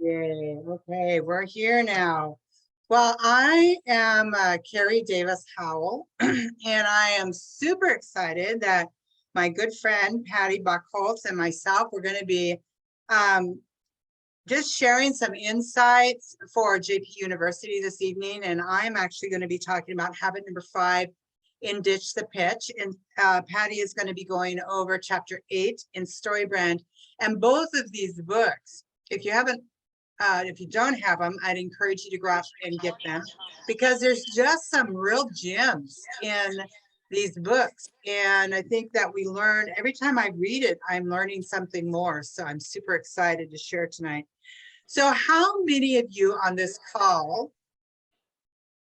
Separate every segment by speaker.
Speaker 1: Yay. Okay, we're here now. Well, I am Kerrie Davis Howell, and I am super excited that my good friend Patti Buchholtz and myself, we're going to be just sharing some insights for JP University this evening. And I'm actually going to be talking about habit number 5 in Ditch the Pitch. And Patti is going to be going over chapter 8 in StoryBrand. And both of these books, if you don't have them, I'd encourage you to go out and get them, because there's just some real gems in these books. And I think that we learn every time I read it, I'm learning something more. So I'm super excited to share tonight. So how many of you on this call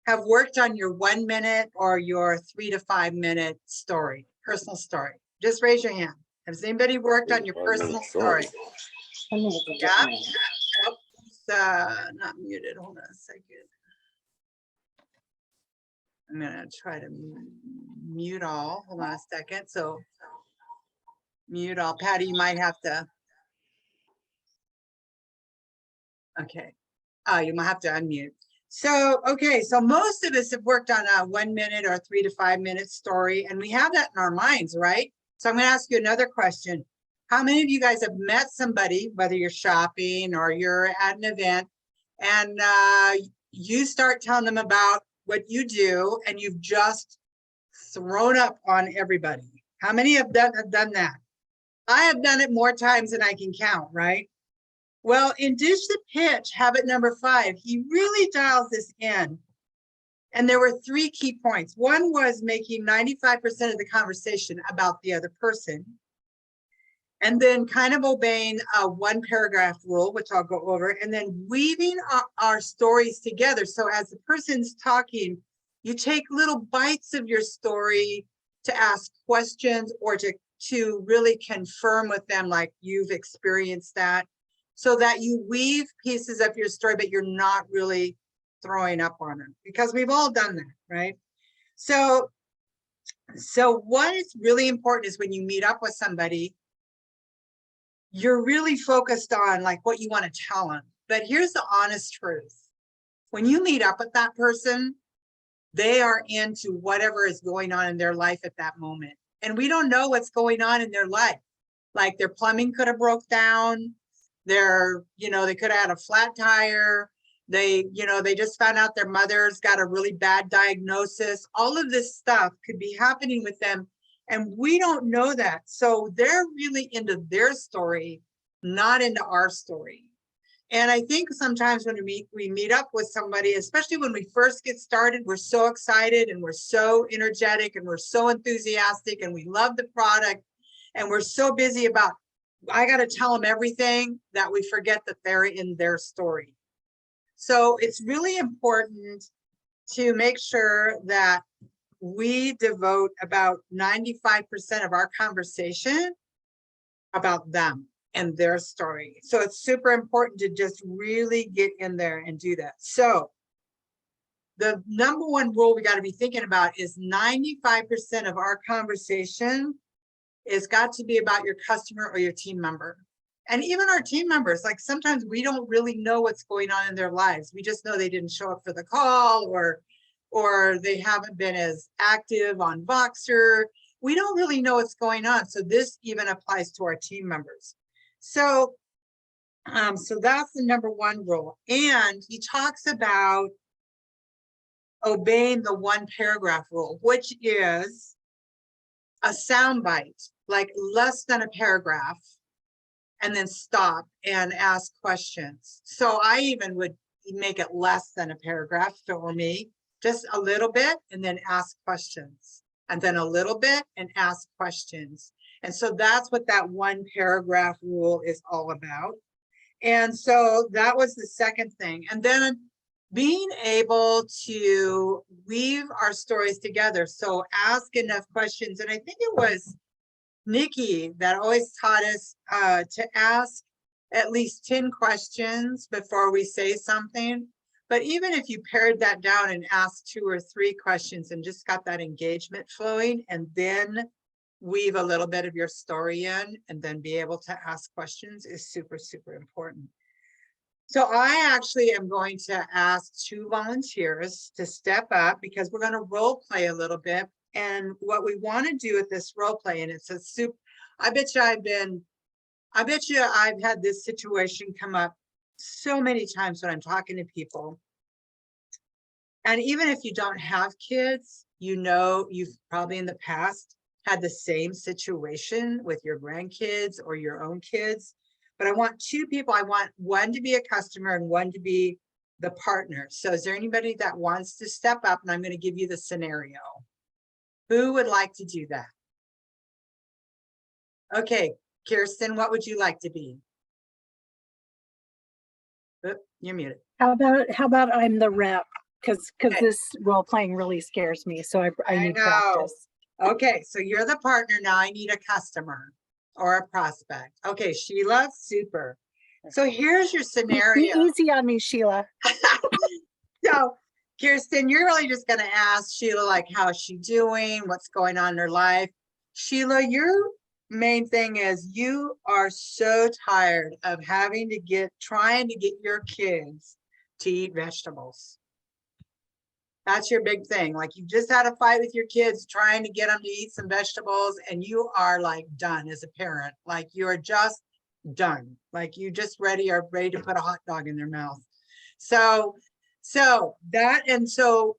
Speaker 1: have worked on your 1 minute or your 3 to 5 minute story, personal story? Just raise your hand. Has anybody worked on your personal story? Yeah. Not muted. Hold on a second. I'm gonna try to mute all. Hold on a second. So mute all. Patti, you might have to. Okay. You might have to unmute. So, okay. So most of us have worked on a 1 minute or 3 to 5 minute story, and we have that in our minds, right? So I'm gonna ask you another question. How many of you guys have met somebody, whether you're shopping or you're at an event, and you start telling them about what you do, and you've just thrown up on everybody? How many of them have done that? I have done it more times than I can count, right? Well, in Ditch the Pitch, habit number 5, he really dials this in. And there were 3 key points. One was making 95% of the conversation about the other person. And then kind of obeying a 1 paragraph rule, which I'll go over, and then weaving our stories together. So as the person's talking, you take little bites of your story to ask questions or to really confirm with them, like you've experienced that, so that you weave pieces of your story, but you're not really throwing up on them, because we've all done that, right? So what is really important is when you meet up with somebody, you're really focused on like what you want to tell them. But here's the honest truth. When you meet up with that person, they are into whatever is going on in their life at that moment. And we don't know what's going on in their life. Like their plumbing could have broke down. They could have had a flat tire. They just found out their mother's got a really bad diagnosis. All of this stuff could be happening with them, and we don't know that. So they're really into their story, not into our story. And I think sometimes when we meet up with somebody, especially when we first get started, we're so excited and we're so energetic and we're so enthusiastic and we love the product and we're so busy about, I got to tell them everything, that we forget that they're in their story. So it's really important to make sure that we devote about 95% of our conversation about them and their story. So it's super important to just really get in there and do that. So the number 1 rule we got to be thinking about is 95% of our conversation is got to be about your customer or your team member. And even our team members, like sometimes we don't really know what's going on in their lives. We just know they didn't show up for the call, or they haven't been as active on Voxer. We don't really know what's going on. So this even applies to our team members. So that's the number 1 rule. And he talks about obeying the 1 paragraph rule, which is a soundbite, like less than a paragraph, and then stop and ask questions. So I even would make it less than a paragraph if it were me, just a little bit, and then ask questions, and then a little bit and ask questions. And so that's what that 1 paragraph rule is all about. And so that was the second thing. And then being able to weave our stories together. So ask enough questions. And I think it was Nikki that always taught us to ask at least 10 questions before we say something. But even if you pared that down and asked 2 or 3 questions and just got that engagement flowing, and then weave a little bit of your story in and then be able to ask questions, is super, super important. So I actually am going to ask 2 volunteers to step up because we're going to role play a little bit. And what we want to do with this role play, and it's a soup. I bet you I've had this situation come up so many times when I'm talking to people. And even if you don't have kids, you know, you've probably in the past had the same situation with your grandkids or your own kids. But I want 2 people. I want one to be a customer and one to be the partner. So is there anybody that wants to step up? And I'm going to give you the scenario. Who would like to do that? Okay, Kirsten, what would you like to be? Oh, you're muted.
Speaker 2: How about I'm the rep? Because
Speaker 1: Okay.
Speaker 2: this role playing really scares me. So I need
Speaker 1: know.
Speaker 2: practice.
Speaker 1: Okay, so you're the partner. Now I need a customer or a prospect. Okay, Sheila, super. So here's your
Speaker 2: Be
Speaker 1: scenario.
Speaker 2: easy on me, Sheila.
Speaker 1: So Kirsten, you're really just going to ask Sheila, like, how's she doing? What's going on in her life? Sheila, your main thing is you are so tired of trying to get your kids to eat vegetables. That's your big thing. Like you just had a fight with your kids trying to get them to eat some vegetables and you are like done as a parent. Like you are just done. Like you just are ready to put a hot dog in their mouth. So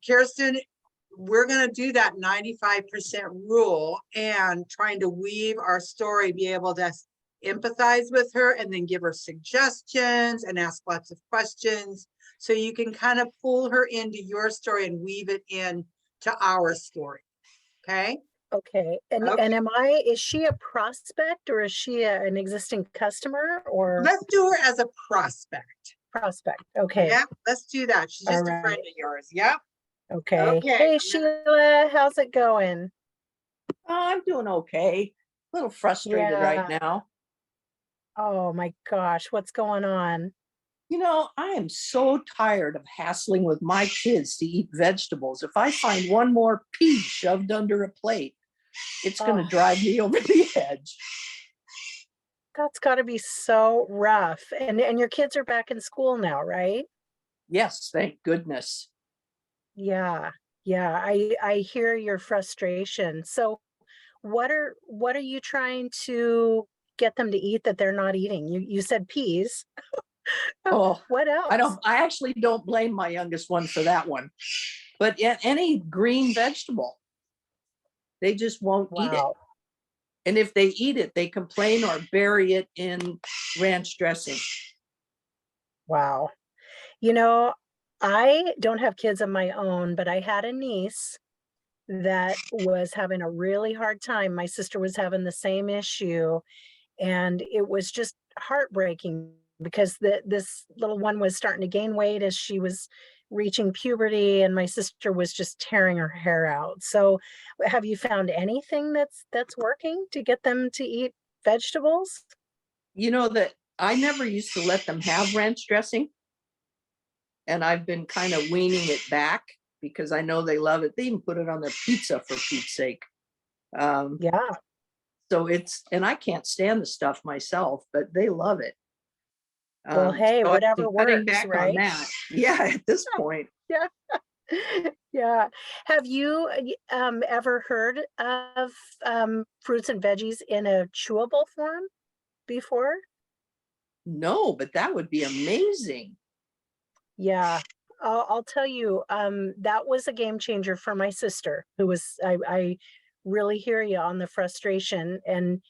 Speaker 1: Kirsten, we're going to do that 95% rule and trying to weave our story, be able to empathize with her and then give her suggestions and ask lots of questions. So you can kind of pull her into your story and weave it in to our story. Okay.
Speaker 2: Okay. And is she a prospect or is she an existing customer or?
Speaker 1: Let's do her as a prospect.
Speaker 2: Prospect. Okay.
Speaker 1: Yeah, let's do that. She's just a friend of yours. Yep.
Speaker 2: Okay. Hey, Sheila, how's it going?
Speaker 3: I'm doing okay. A little frustrated right now.
Speaker 2: Oh my gosh, what's going on?
Speaker 3: You know, I am so tired of hassling with my kids to eat vegetables. If I find one more pea shoved under a plate, it's going to drive me over the edge.
Speaker 2: That's got to be so rough. And your kids are back in school now, right?
Speaker 3: Yes, thank goodness.
Speaker 2: Yeah. I hear your frustration. So what are you trying to get them to eat that they're not eating? You said peas.
Speaker 3: Oh,
Speaker 2: what else?
Speaker 3: I actually don't blame my youngest one for that one. But any green vegetable, they just won't eat it. And if they eat it, they complain or bury it in ranch dressing.
Speaker 2: Wow. You know, I don't have kids of my own, but I had a niece that was having a really hard time. My sister was having the same issue, and it was just heartbreaking because this little one was starting to gain weight as she was reaching puberty, and my sister was just tearing her hair out. So have you found anything that's working to get them to eat vegetables?
Speaker 3: You know that I never used to let them have ranch dressing, and I've been kind of weaning it back because I know they love it. They even put it on their pizza, for Pete's sake.
Speaker 2: Yeah.
Speaker 3: So and I can't stand the stuff myself, but they love it.
Speaker 2: Well, hey,
Speaker 3: so
Speaker 2: whatever
Speaker 3: cutting
Speaker 2: works,
Speaker 3: back
Speaker 2: right?
Speaker 3: on that. Yeah, at this point.
Speaker 2: Yeah. Yeah. Have you ever heard of fruits and veggies in a chewable form before?
Speaker 3: No, but that would be amazing.
Speaker 2: Yeah. I'll tell you, that was a game changer for my sister, who was, I really hear you on the frustration. And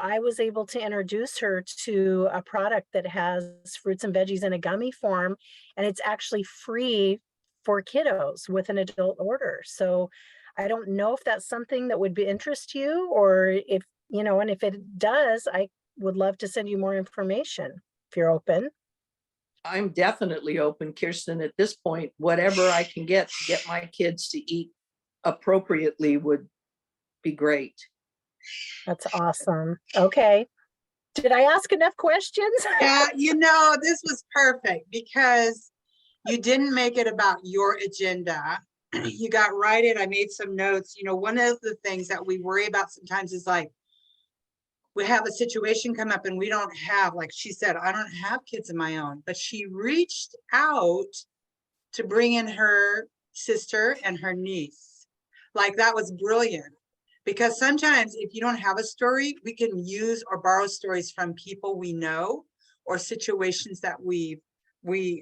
Speaker 2: I was able to introduce her to a product that has fruits and veggies in a gummy form, and it's actually free for kiddos with an adult order. So I don't know if that's something that would interest you, or if, and if it does, I would love to send you more information if you're open.
Speaker 3: I'm definitely open, Kirsten. At this point, whatever I can get to get my kids to eat appropriately would be great.
Speaker 2: That's awesome. Okay. Did I ask enough questions?
Speaker 1: Yeah, this was perfect because you didn't make it about your agenda. You got right in. I made some notes. One of the things that we worry about sometimes is like, we have a situation come up and we don't have, like she said, I don't have kids of my own, but she reached out to bring in her sister and her niece. Like that was brilliant. Because sometimes if you don't have a story, we can use or borrow stories from people we know or situations that we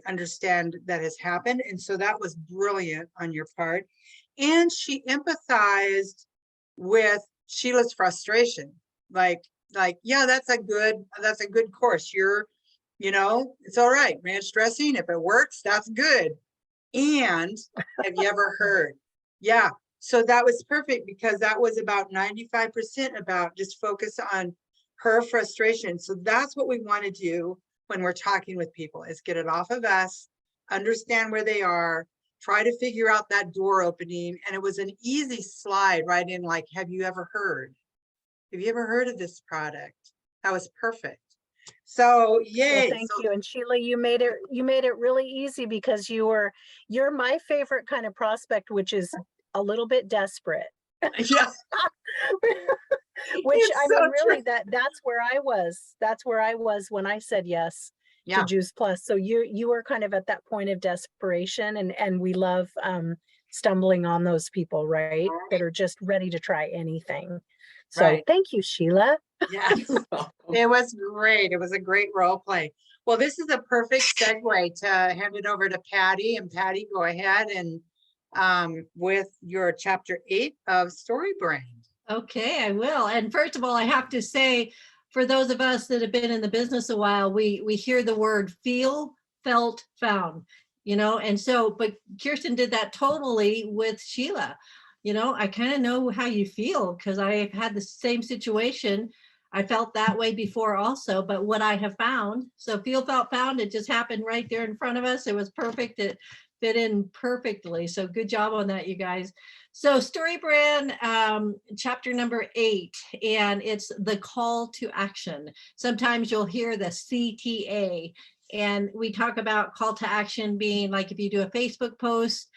Speaker 1: understand that has happened. And so that was brilliant on your part. And she empathized with Sheila's frustration. Like, yeah, that's a good course. It's all right. Ranch dressing, if it works, that's good. And have you ever heard? Yeah. So that was perfect because that was about 95% about just focus on her frustration. So that's what we want to do when we're talking with people is get it off of us, understand where they are, try to figure out that door opening. And it was an easy slide right in like, have you ever heard? Have you ever heard of this product? That was perfect. So yay.
Speaker 2: Well, thank you. And Sheila, you made it really easy because you're my favorite kind of prospect, which is a little bit desperate.
Speaker 1: Yeah.
Speaker 2: Which
Speaker 1: It's
Speaker 2: I
Speaker 1: so
Speaker 2: mean, really,
Speaker 1: true.
Speaker 2: that's where I was. That's where I was when I said yes
Speaker 1: Yeah.
Speaker 2: to Juice Plus. So you were kind of at that point of desperation, and we love stumbling on those people, right? That are just ready to try anything. So
Speaker 1: Right.
Speaker 2: thank you, Sheila.
Speaker 1: Yes. It was great. It was a great role play. Well, this is a perfect segue to hand it over to Patti. And Patti, go ahead and with your chapter 8 of Story Brand.
Speaker 4: Okay, I will. And first of all, I have to say, for those of us that have been in the business a while, we hear the word feel, felt, found, and so, but Kirsten did that totally with Sheila. I kind of know how you feel because I've had the same situation. I felt that way before also, but what I have found, so feel, felt, found, it just happened right there in front of us. It was perfect. It fit in perfectly. So good job on that, you guys. So Story Brand, chapter number 8, and it's the call to action. Sometimes you'll hear the CTA, and we talk about call to action being like if you do a Facebook post,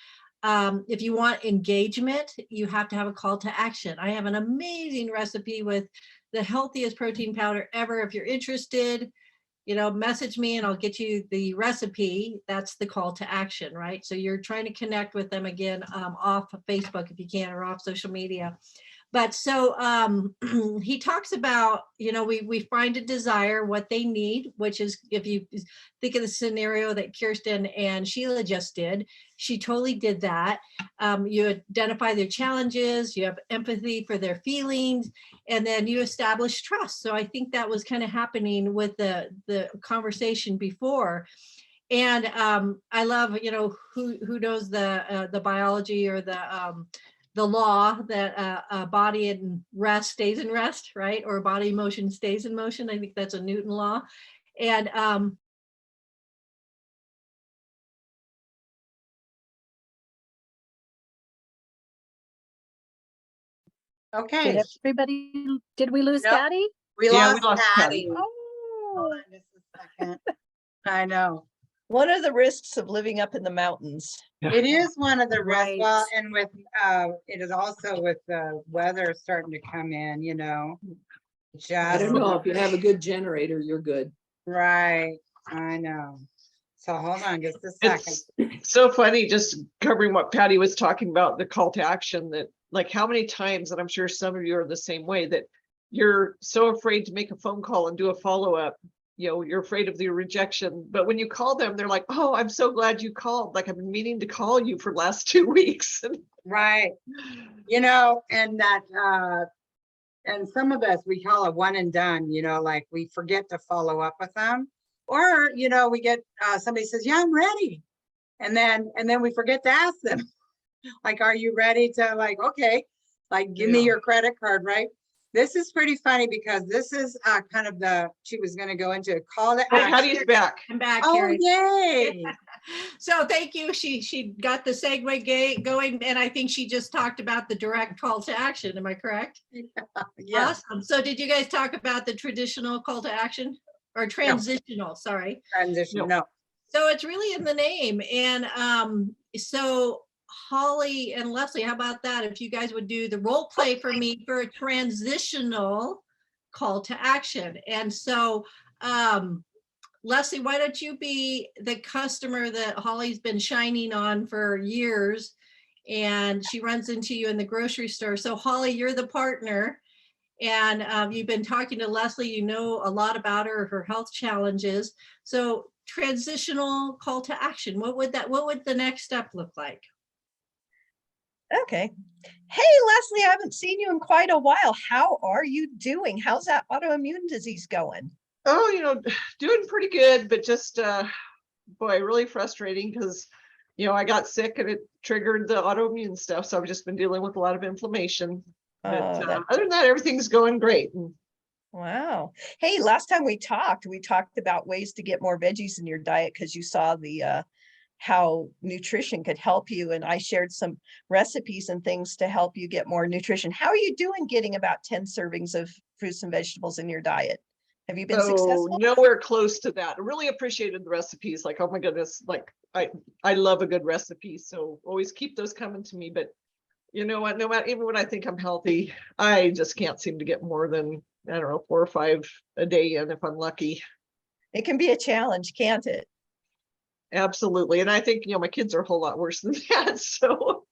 Speaker 4: if you want engagement, you have to have a call to action. I have an amazing recipe with the healthiest protein powder ever. If you're interested, message me and I'll get you the recipe. That's the call to action, right? So you're trying to connect with them again off of Facebook if you can, or off social media. But so he talks about, we find a desire, what they need, which is, if you think of the scenario that Kirsten and Sheila just did, she totally did that. You identify their challenges, you have empathy for their feelings, and then you establish trust. So I think that was kind of happening with the conversation before. And I love, who knows the biology or the law that body in rest stays in rest, right? Or body motion stays in motion. I think that's a Newton law. And
Speaker 1: Okay.
Speaker 2: Did we lose
Speaker 1: Nope.
Speaker 2: Patti?
Speaker 1: We lost Patti.
Speaker 2: Oh,
Speaker 1: Hold on just a second. I know.
Speaker 3: One of the risks of living up in the mountains.
Speaker 1: It is one of the risks.
Speaker 2: Right.
Speaker 1: Well, and with it is also with the weather starting to come in,
Speaker 3: I
Speaker 1: just
Speaker 3: don't know, if you have a good generator, you're good.
Speaker 1: right. I know. So hold on just a second.
Speaker 5: It's so funny, just covering what Patti was talking about, the call to action, that like how many times, and I'm sure some of you are the same way, that you're so afraid to make a phone call and do a follow-up. You're afraid of the rejection, but when you call them, they're like, oh, I'm so glad you called. Like, I've been meaning to call you for the last 2 weeks.
Speaker 1: Right. And that, and some of us, we call it one and done, like we forget to follow up with them. Or, we get, somebody says, yeah, I'm ready. And then we forget to ask them, like, are you ready to, like, okay, like, give me your credit card, right? This is pretty funny because this is kind of she was going to go into a call to action.
Speaker 5: Patti's back.
Speaker 4: I'm back,
Speaker 1: Oh,
Speaker 4: Kerrie.
Speaker 1: yay.
Speaker 4: So thank you. She got the segue going, and I think she just talked about the direct call to action. Am I correct?
Speaker 1: Yeah.
Speaker 4: Awesome. So did you guys talk about the traditional call to action or transitional? Sorry.
Speaker 1: Transition. No.
Speaker 4: So it's really in the name. And so Holly and Leslie, how about that? If you guys would do the role play for me for a transitional call to action. And so, Leslie, why don't you be the customer that Holly's been shining on for years, and she runs into you in the grocery store. So Holly, you're the partner, and you've been talking to Leslie, you know a lot about her health challenges. So transitional call to action, what would the next step look like?
Speaker 6: Okay. Hey, Leslie, I haven't seen you in quite a while. How are you doing? How's that autoimmune disease going?
Speaker 5: Oh, doing pretty good, but just, boy, really frustrating because, I got sick and it triggered the autoimmune stuff. So I've just been dealing with a lot of inflammation. But
Speaker 6: Oh,
Speaker 5: other than that, everything's going great.
Speaker 6: wow. Hey, last time we talked about ways to get more veggies in your diet because you saw the how nutrition could help you. And I shared some recipes and things to help you get more nutrition. How are you doing getting about 10 servings of fruits and vegetables in your diet? Have you been successful?
Speaker 5: Nowhere close to that. I really appreciated the recipes. Like, oh my goodness, like I love a good recipe. So always keep those coming to me. But you know what, no matter, even when I think I'm healthy, I just can't seem to get more than, I don't know, 4 or 5 a day in if I'm lucky.
Speaker 6: It can be a challenge, can't it?
Speaker 5: Absolutely. And I think, my kids are a whole lot worse than that. So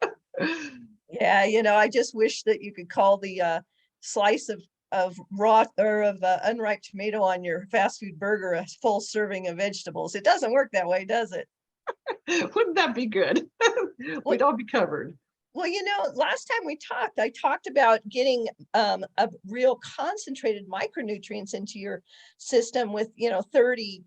Speaker 6: Yeah, I just wish that you could call the slice of raw or of unripe tomato on your fast food burger a full serving of vegetables. It doesn't work that way, does it?
Speaker 5: wouldn't that be good? We'd all be covered.
Speaker 6: Well, last time we talked, I talked about getting a real concentrated micronutrients into your system with, 30,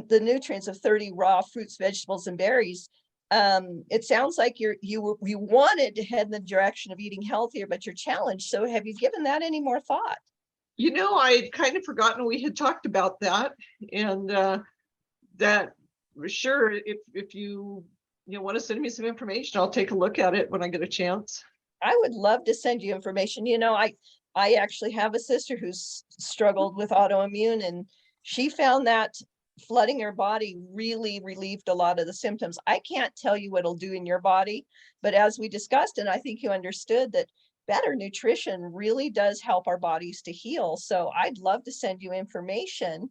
Speaker 6: the nutrients of 30 raw fruits, vegetables, and berries. It sounds like you wanted to head in the direction of eating healthier, but you're challenged. So have you given that any more thought?
Speaker 5: I'd kind of forgotten we had talked about that, and that sure, if you want to send me some information, I'll take a look at it when I get a chance.
Speaker 6: I would love to send you information. I actually have a sister who's struggled with autoimmune, and she found that flooding her body really relieved a lot of the symptoms. I can't tell you what it'll do in your body, but as we discussed, and I think you understood, that better nutrition really does help our bodies to heal. So I'd love to send you information.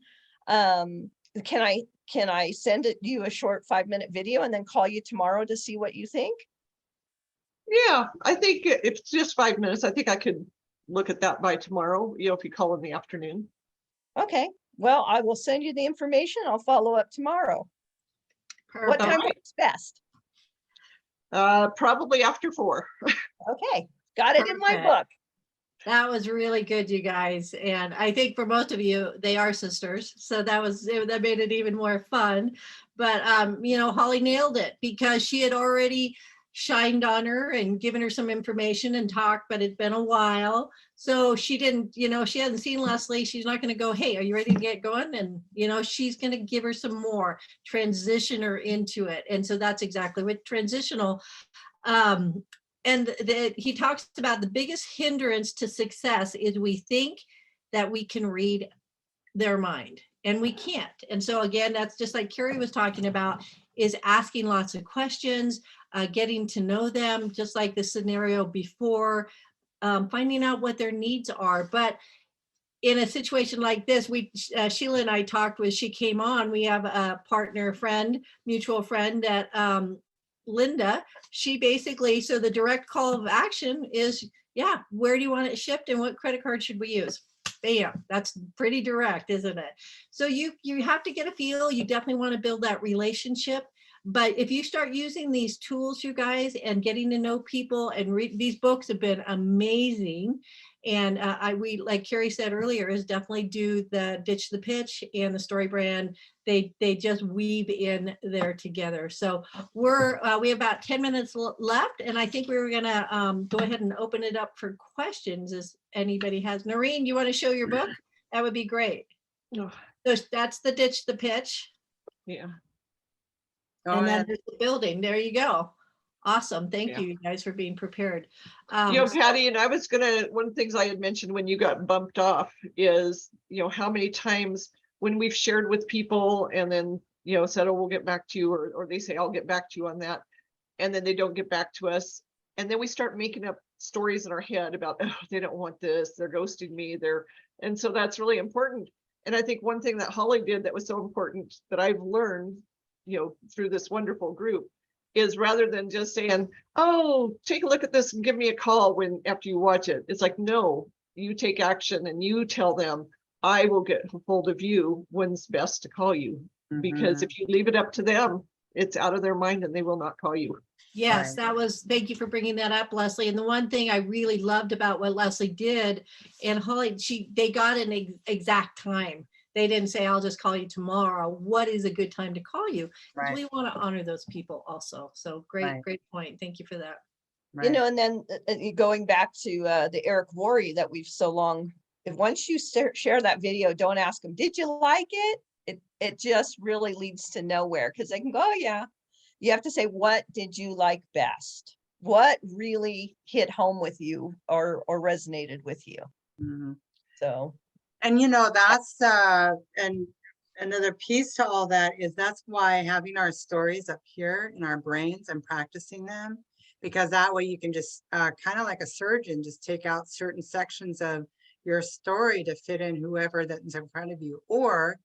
Speaker 6: Can I send you a short 5-minute video and then call you tomorrow to see what you think?
Speaker 5: Yeah, I think if it's just 5 minutes, I think I could look at that by tomorrow, if you call in the afternoon.
Speaker 6: Okay. Well, I will send you the information. I'll follow up tomorrow. What time works best?
Speaker 5: Probably after 4.
Speaker 6: Okay. Got it in my book.
Speaker 4: That was really good, you guys. And I think for most of you, they are sisters. So that made it even more fun. But, Holly nailed it because she had already shined on her and given her some information and talked, but it's been a while. So she didn't, she hasn't seen Leslie. She's not going to go, hey, are you ready to get going? And, she's going to give her some more, transition her into it. And so that's exactly what transitional. And he talks about the biggest hindrance to success is we think that we can read their mind, and we can't. And so again, that's just like Kerrie was talking about, is asking lots of questions, getting to know them, just like the scenario before, finding out what their needs are. But in a situation like this, Sheila and I talked with, she came on, we have a partner friend, mutual friend that Linda, she basically, so the direct call of action is, yeah, where do you want it shipped and what credit card should we use? Bam, that's pretty direct, isn't it? So you have to get a feel, you definitely want to build that relationship. But if you start using these tools, you guys, and getting to know people and read, these books have been amazing. And we, like Kerrie said earlier, is definitely do the Ditch the Pitch and the Story Brand. They just weave in there together. So we have about 10 minutes left, and I think we were gonna go ahead and open it up for questions. As anybody has, Noreen, you want to show your book? That would be great.
Speaker 5: Oh.
Speaker 4: So that's the Ditch the Pitch.
Speaker 5: Yeah.
Speaker 4: And then there's the building. There you go. Awesome. Thank you guys for being prepared.
Speaker 5: Patti, and one of the things I had mentioned when you got bumped off is, how many times when we've shared with people and then, said, oh, we'll get back to you, or they say, I'll get back to you on that. And then they don't get back to us. And then we start making up stories in our head about, oh, they don't want this, they're ghosting me, they're And so that's really important. And I think one thing that Holly did that was so important that I've learned, through this wonderful group, is rather than just saying, oh, take a look at this and give me a call after you watch it. It's like, no, you take action and you tell them, I will get a hold of you when's best to call you. Because if you leave it up to them, it's out of their mind and they will not call you.
Speaker 4: Yes,
Speaker 1: Right.
Speaker 4: thank you for bringing that up, Leslie. And the one thing I really loved about what Leslie did, and Holly, they got an exact time. They didn't say, I'll just call you tomorrow. What is a good time to call you? 'Cause
Speaker 1: Right.
Speaker 4: we want to honor those people also. So great,
Speaker 1: Right.
Speaker 4: great point. Thank you for that.
Speaker 1: Right.
Speaker 6: And then going back to the Eric Worre that we've so long, if once you share that video, don't ask them, did you like it? It just really leads to nowhere, because they can go, oh yeah. You have to say, what did you like best? What really hit home with you or resonated with you?
Speaker 1: Mhm.
Speaker 6: So.
Speaker 1: And that's and another piece to all that is that's why having our stories up here in our brains and practicing them, because that way you can just kind of like a surgeon, just take out certain sections of your story to fit in whoever that's in front of you, or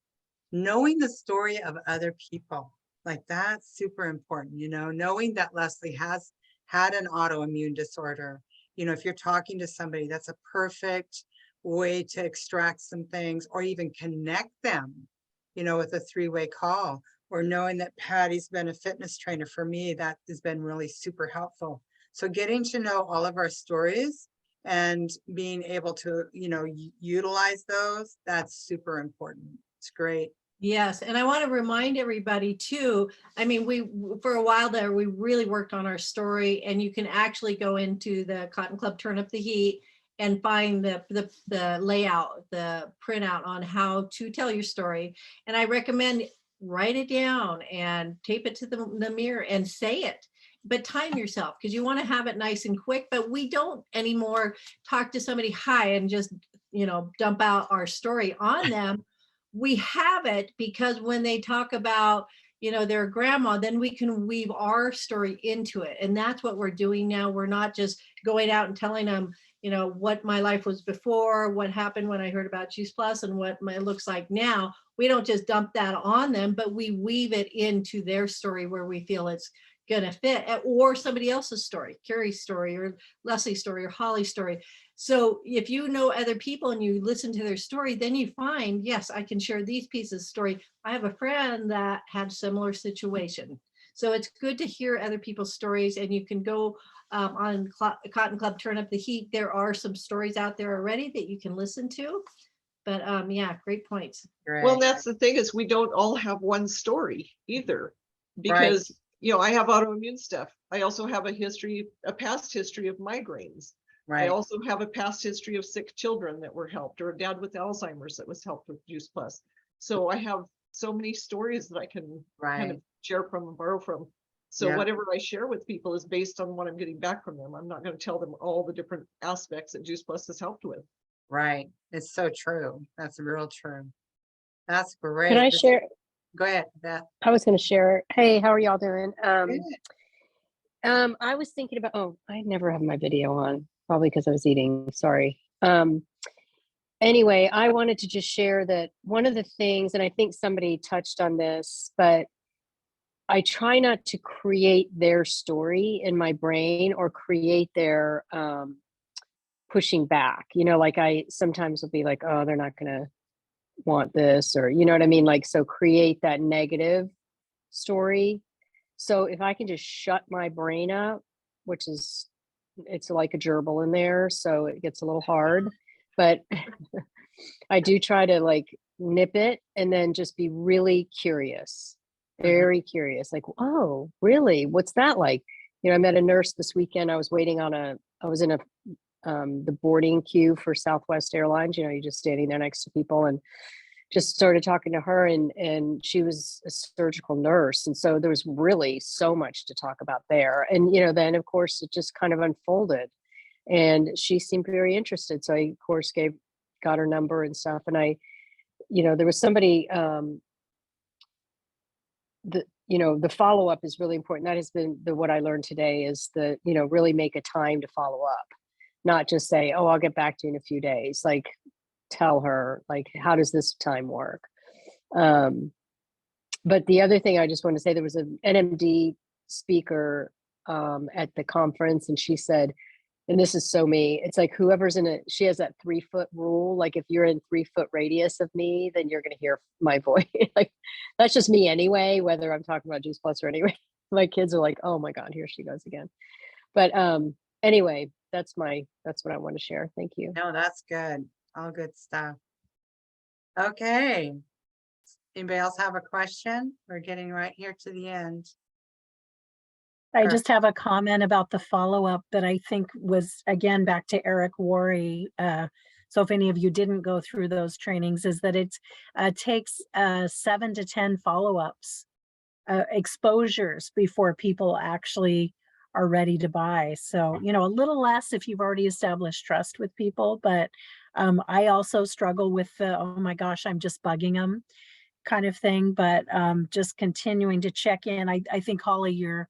Speaker 1: knowing the story of other people. Like that's super important, knowing that Leslie has had an autoimmune disorder. If you're talking to somebody, that's a perfect way to extract some things or even connect them, with a three-way call. Or knowing that Patty's been a fitness trainer for me, that has been really super helpful. So getting to know all of our stories and being able to, utilize those, that's super important. It's great.
Speaker 4: Yes, and I want to remind everybody too, I mean, for a while there, we really worked on our story, and you can actually go into the Cotton Club Turn Up the Heat and find the layout, the printout on how to tell your story. And I recommend write it down and tape it to the mirror and say it. But time yourself, because you want to have it nice and quick. But we don't anymore talk to somebody hi and just, dump out our story on them. We have it because when they talk about, their grandma, then we can weave our story into it. And that's what we're doing now. We're not just going out and telling them, what my life was before, what happened when I heard about Juice Plus and what it looks like now. We don't just dump that on them, but we weave it into their story where we feel it's going to fit, or somebody else's story, Kerrie's story or Leslie's story or Holly's story. So if you know other people and you listen to their story, then you find, yes, I can share these pieces of story. I have a friend that had similar situation. So it's good to hear other people's stories, and you can go on Cotton Club Turn Up the Heat. There are some stories out there already that you can listen to. But yeah, great points.
Speaker 1: Great.
Speaker 5: Well, that's the thing, is we don't all have one story either, because I have autoimmune stuff. I also have a past history of migraines. I
Speaker 1: Right.
Speaker 5: also have a past history of sick children that were helped, or a dad with Alzheimer's that was helped with Juice Plus. So I have so many stories that I can kind of share from and borrow from. So whatever I share with people is based on what I'm getting back from them. I'm not going to tell them all the different aspects that Juice Plus has helped with.
Speaker 1: Right. It's so true. That's real true. That's great.
Speaker 7: Can I share?
Speaker 1: Go ahead, Beth.
Speaker 7: I was going to share. Hey, how are y'all doing?
Speaker 1: Good.
Speaker 7: I was thinking about, I never have my video on, probably because I was eating. Sorry. Anyway, I wanted to just share that one of the things, and I think somebody touched on this, but I try not to create their story in my brain or create their pushing back. Like I sometimes will be like, oh, they're not going to want this, or you know what I mean? Like, so create that negative story. So if I can just shut my brain up, which is, it's like a gerbil in there, so it gets a little hard, but I do try to like nip it and then just be really curious, very curious, like, oh, really? What's that like? I met a nurse this weekend. I was in the boarding queue for Southwest Airlines. You're just standing there next to people, and just started talking to her, and she was a surgical nurse. And so there was really so much to talk about there. And, then of course it just kind of unfolded, and she seemed very interested. So I, of course, got her number and stuff. And there was somebody, the follow-up is really important. That has been what I learned today, is really make a time to follow up, not just say, oh, I'll get back to you in a few days. Like, tell her, like, how does this time work? But the other thing I just want to say, there was an NMD speaker at the conference, and she said, and this is so me, it's like whoever's in it, she has that 3-foot rule. Like if you're in 3-foot radius of me, then you're going to hear my voice. Like that's just me anyway, whether I'm talking about Juice Plus or anyway. My kids are like, oh my God, here she goes again. But anyway, that's what I want to share. Thank you.
Speaker 1: No, that's good. All good stuff. Okay. Anybody else have a question? We're getting right here to the end.
Speaker 2: I
Speaker 1: Sure.
Speaker 2: just have a comment about the follow-up that I think was, again, back to Eric Worre. So if any of you didn't go through those trainings, is that it takes 7 to 10 follow-ups, exposures before people actually are ready to buy. So, you know, a little less if you've already established trust with people, but I also struggle with the, oh my gosh, I'm just bugging them kind of thing, but just continuing to check in. I think, Holly, your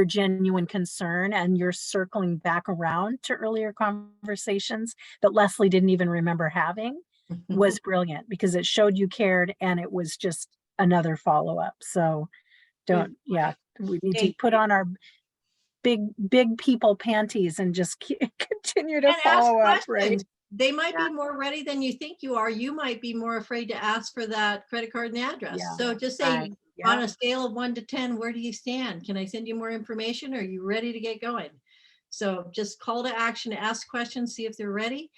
Speaker 2: genuine concern and you're circling back around to earlier conversations that Leslie didn't even remember having was brilliant, because it showed you cared and it was just another follow-up. So we need to put on our big people panties and just continue to
Speaker 4: And ask
Speaker 2: follow up, right?
Speaker 4: questions. They might
Speaker 1: Yeah.
Speaker 4: be more ready than you think you are. You might be more afraid to ask for that credit card and address.
Speaker 2: Yeah.
Speaker 4: So just say,
Speaker 1: Right.
Speaker 4: on
Speaker 1: Yeah.
Speaker 4: a scale of 1 to 10, where do you stand? Can I send you more information? Are you ready to get going? So just call to action, ask questions, see if they're ready.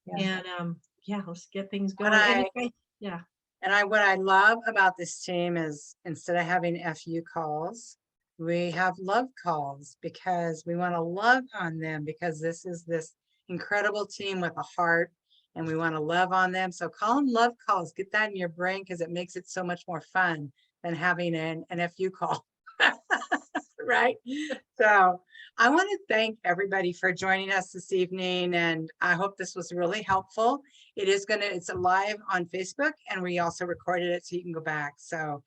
Speaker 2: Yeah.
Speaker 4: And yeah, let's get things
Speaker 1: What
Speaker 4: going. And
Speaker 1: I-
Speaker 4: if I- yeah.
Speaker 1: And what I love about this team is instead of having FU calls, we have love calls, because we want to love on them, because this is this incredible team with a heart and we want to love on them. So call them love calls, get that in your brain, because it makes it so much more fun than having an FU call. Right? So I want to thank everybody for joining us this evening, and I hope this was really helpful. It's live on Facebook, and we also recorded it so you can go back. So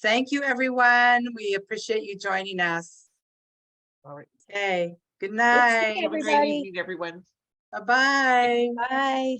Speaker 1: thank you, everyone. We appreciate you joining us.
Speaker 5: All right.
Speaker 1: Okay, good
Speaker 6: Good
Speaker 1: night.
Speaker 6: seeing
Speaker 5: Have a great
Speaker 6: everybody.
Speaker 5: evening, everyone.
Speaker 1: Bye-bye.
Speaker 6: Bye.